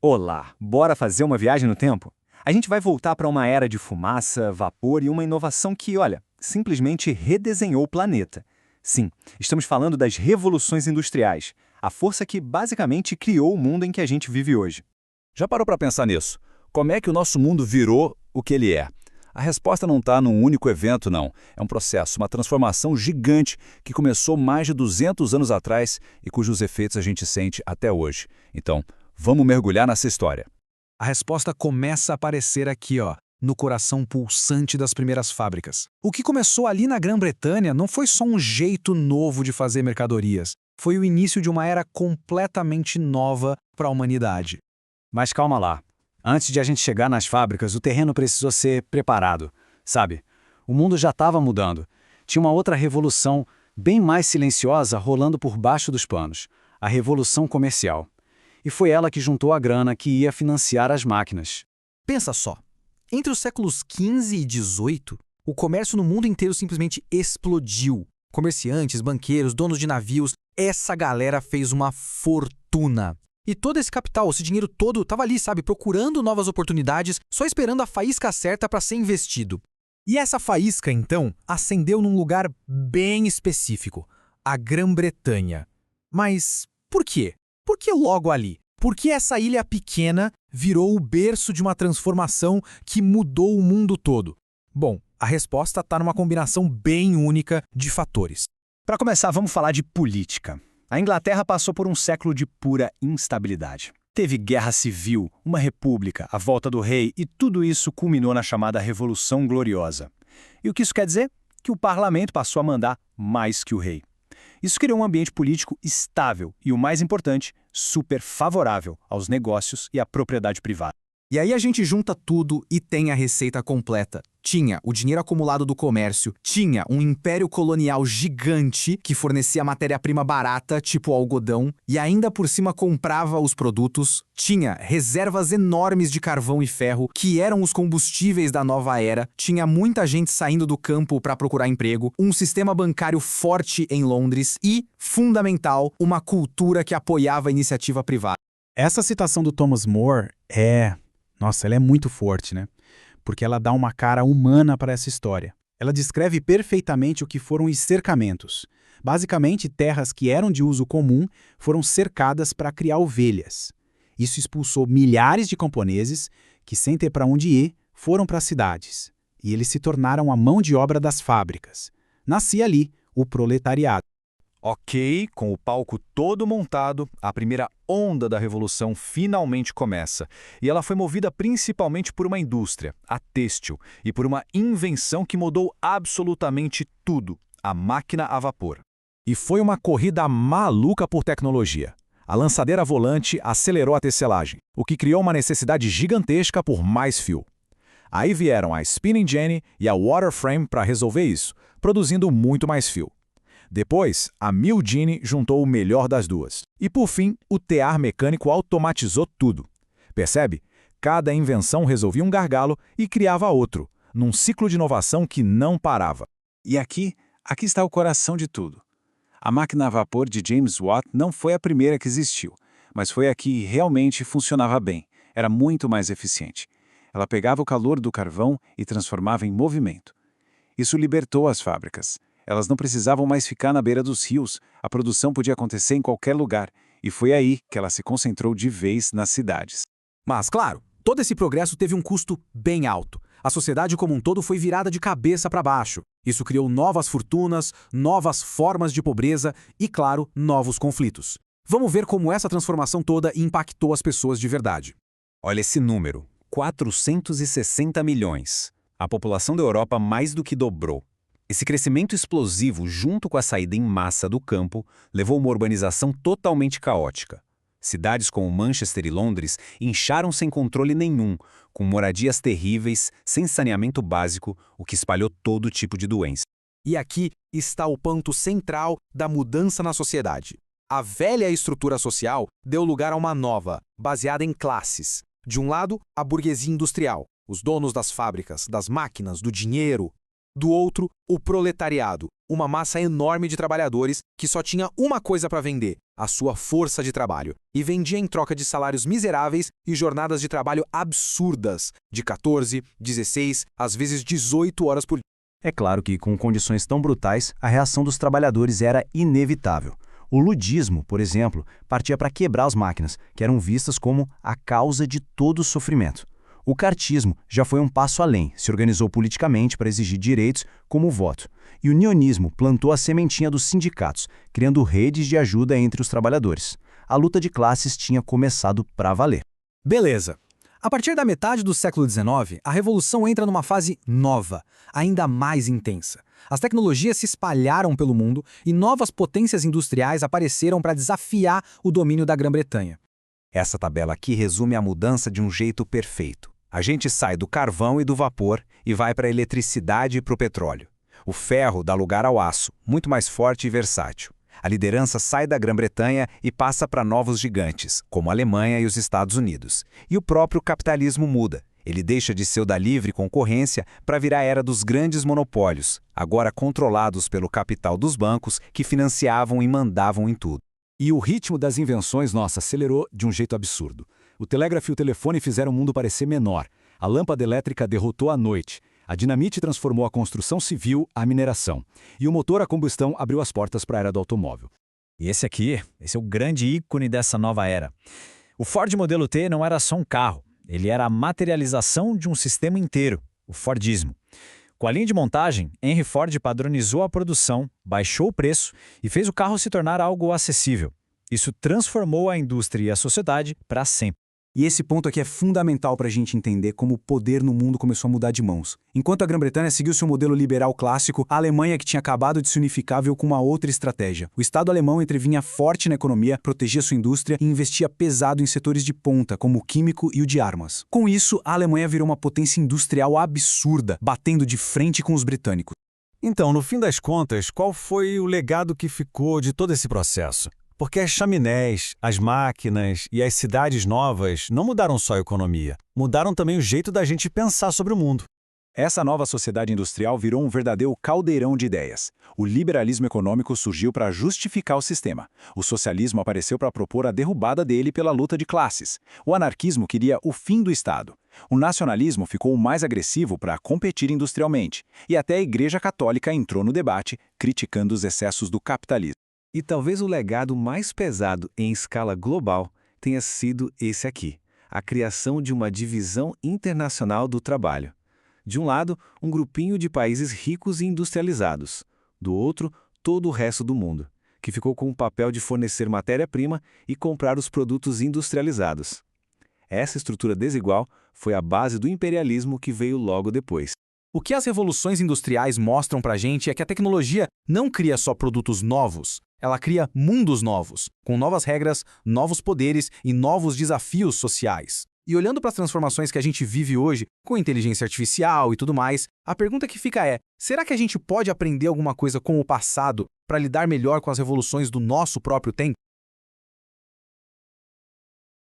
Olá, bora fazer uma viagem no tempo? A gente vai voltar para uma era de fumaça, vapor e uma inovação que, olha, simplesmente redesenhou o planeta. Sim, estamos falando das revoluções industriais, a força que basicamente criou o mundo em que a gente vive hoje. Já parou para pensar nisso? Como é que o nosso mundo virou o que ele é? A resposta não está num único evento, não. É um processo, uma transformação gigante que começou mais de 200 anos atrás e cujos efeitos a gente sente até hoje. Então, vamos mergulhar nessa história. A resposta começa a aparecer aqui, ó, no coração pulsante das primeiras fábricas. O que começou ali na Grã-Bretanha não foi só um jeito novo de fazer mercadorias. Foi o início de uma era completamente nova para a humanidade. Mas calma lá. Antes de a gente chegar nas fábricas, o terreno precisou ser preparado. Sabe, o mundo já estava mudando. Tinha uma outra revolução, bem mais silenciosa, rolando por baixo dos panos. A Revolução Comercial. E foi ela que juntou a grana que ia financiar as máquinas. Pensa só, entre os séculos XV e XVIII, o comércio no mundo inteiro simplesmente explodiu. Comerciantes, banqueiros, donos de navios, essa galera fez uma fortuna. E todo esse capital, esse dinheiro todo, estava ali, sabe, procurando novas oportunidades, só esperando a faísca certa para ser investido. E essa faísca, então, acendeu num lugar bem específico, a Grã-Bretanha. Mas por quê? Por que logo ali? Por que essa ilha pequena virou o berço de uma transformação que mudou o mundo todo? Bom, a resposta está numa combinação bem única de fatores. Para começar, vamos falar de política. A Inglaterra passou por um século de pura instabilidade. Teve guerra civil, uma república, a volta do rei e tudo isso culminou na chamada Revolução Gloriosa. E o que isso quer dizer? Que o parlamento passou a mandar mais que o rei. Isso criou um ambiente político estável e, o mais importante, super favorável aos negócios e à propriedade privada. E aí a gente junta tudo e tem a receita completa. Tinha o dinheiro acumulado do comércio, tinha um império colonial gigante que fornecia matéria-prima barata, tipo algodão, e ainda por cima comprava os produtos, tinha reservas enormes de carvão e ferro, que eram os combustíveis da nova era, tinha muita gente saindo do campo para procurar emprego, um sistema bancário forte em Londres e, fundamental, uma cultura que apoiava a iniciativa privada. Essa citação do Thomas More ela é muito forte, né? Porque ela dá uma cara humana para essa história. Ela descreve perfeitamente o que foram os cercamentos. Basicamente, terras que eram de uso comum foram cercadas para criar ovelhas. Isso expulsou milhares de camponeses que, sem ter para onde ir, foram para as cidades. E eles se tornaram a mão de obra das fábricas. Nascia ali o proletariado. Ok, com o palco todo montado, a primeira onda da Revolução finalmente começa. E ela foi movida principalmente por uma indústria, a têxtil, e por uma invenção que mudou absolutamente tudo, a máquina a vapor. E foi uma corrida maluca por tecnologia. A lançadeira volante acelerou a tecelagem, o que criou uma necessidade gigantesca por mais fio. Aí vieram a Spinning Jenny e a Water Frame para resolver isso, produzindo muito mais fio. Depois, a Mill Genie juntou o melhor das duas. E, por fim, o tear mecânico automatizou tudo. Percebe? Cada invenção resolvia um gargalo e criava outro, num ciclo de inovação que não parava. E aqui está o coração de tudo. A máquina a vapor de James Watt não foi a primeira que existiu, mas foi a que realmente funcionava bem, era muito mais eficiente. Ela pegava o calor do carvão e transformava em movimento. Isso libertou as fábricas. Elas não precisavam mais ficar na beira dos rios, a produção podia acontecer em qualquer lugar, e foi aí que ela se concentrou de vez nas cidades. Mas, claro, todo esse progresso teve um custo bem alto. A sociedade como um todo foi virada de cabeça para baixo. Isso criou novas fortunas, novas formas de pobreza e, claro, novos conflitos. Vamos ver como essa transformação toda impactou as pessoas de verdade. Olha esse número, 460 milhões. A população da Europa mais do que dobrou. Esse crescimento explosivo, junto com a saída em massa do campo, levou a uma urbanização totalmente caótica. Cidades como Manchester e Londres incharam sem controle nenhum, com moradias terríveis, sem saneamento básico, o que espalhou todo tipo de doença. E aqui está o ponto central da mudança na sociedade. A velha estrutura social deu lugar a uma nova, baseada em classes. De um lado, a burguesia industrial, os donos das fábricas, das máquinas, do dinheiro. Do outro, o proletariado, uma massa enorme de trabalhadores que só tinha uma coisa para vender, a sua força de trabalho, e vendia em troca de salários miseráveis e jornadas de trabalho absurdas, de 14, 16, às vezes 18 horas por dia. É claro que, com condições tão brutais, a reação dos trabalhadores era inevitável. O ludismo, por exemplo, partia para quebrar as máquinas, que eram vistas como a causa de todo o sofrimento. O cartismo já foi um passo além, se organizou politicamente para exigir direitos como o voto. E o neonismo plantou a sementinha dos sindicatos, criando redes de ajuda entre os trabalhadores. A luta de classes tinha começado para valer. Beleza. A partir da metade do século XIX, a Revolução entra numa fase nova, ainda mais intensa. As tecnologias se espalharam pelo mundo e novas potências industriais apareceram para desafiar o domínio da Grã-Bretanha. Essa tabela aqui resume a mudança de um jeito perfeito. A gente sai do carvão e do vapor e vai para a eletricidade e para o petróleo. O ferro dá lugar ao aço, muito mais forte e versátil. A liderança sai da Grã-Bretanha e passa para novos gigantes, como a Alemanha e os Estados Unidos. E o próprio capitalismo muda. Ele deixa de ser o da livre concorrência para virar a era dos grandes monopólios, agora controlados pelo capital dos bancos que financiavam e mandavam em tudo. E o ritmo das invenções, acelerou de um jeito absurdo. O telégrafo e o telefone fizeram o mundo parecer menor. A lâmpada elétrica derrotou a noite. A dinamite transformou a construção civil à mineração. E o motor a combustão abriu as portas para a era do automóvel. E esse é o grande ícone dessa nova era. O Ford Modelo T não era só um carro. Ele era a materialização de um sistema inteiro, o Fordismo. Com a linha de montagem, Henry Ford padronizou a produção, baixou o preço e fez o carro se tornar algo acessível. Isso transformou a indústria e a sociedade para sempre. E esse ponto aqui é fundamental para a gente entender como o poder no mundo começou a mudar de mãos. Enquanto a Grã-Bretanha seguiu seu modelo liberal clássico, a Alemanha, que tinha acabado de se unificar, veio com uma outra estratégia. O Estado alemão intervinha forte na economia, protegia sua indústria e investia pesado em setores de ponta, como o químico e o de armas. Com isso, a Alemanha virou uma potência industrial absurda, batendo de frente com os britânicos. Então, no fim das contas, qual foi o legado que ficou de todo esse processo? Porque as chaminés, as máquinas e as cidades novas não mudaram só a economia, mudaram também o jeito da gente pensar sobre o mundo. Essa nova sociedade industrial virou um verdadeiro caldeirão de ideias. O liberalismo econômico surgiu para justificar o sistema. O socialismo apareceu para propor a derrubada dele pela luta de classes. O anarquismo queria o fim do Estado. O nacionalismo ficou o mais agressivo para competir industrialmente. E até a Igreja Católica entrou no debate, criticando os excessos do capitalismo. E talvez o legado mais pesado em escala global tenha sido esse aqui, a criação de uma divisão internacional do trabalho. De um lado, um grupinho de países ricos e industrializados. Do outro, todo o resto do mundo, que ficou com o papel de fornecer matéria-prima e comprar os produtos industrializados. Essa estrutura desigual foi a base do imperialismo que veio logo depois. O que as revoluções industriais mostram pra gente é que a tecnologia não cria só produtos novos, ela cria mundos novos, com novas regras, novos poderes e novos desafios sociais. E olhando para as transformações que a gente vive hoje, com inteligência artificial e tudo mais, a pergunta que fica é: será que a gente pode aprender alguma coisa com o passado para lidar melhor com as revoluções do nosso próprio tempo?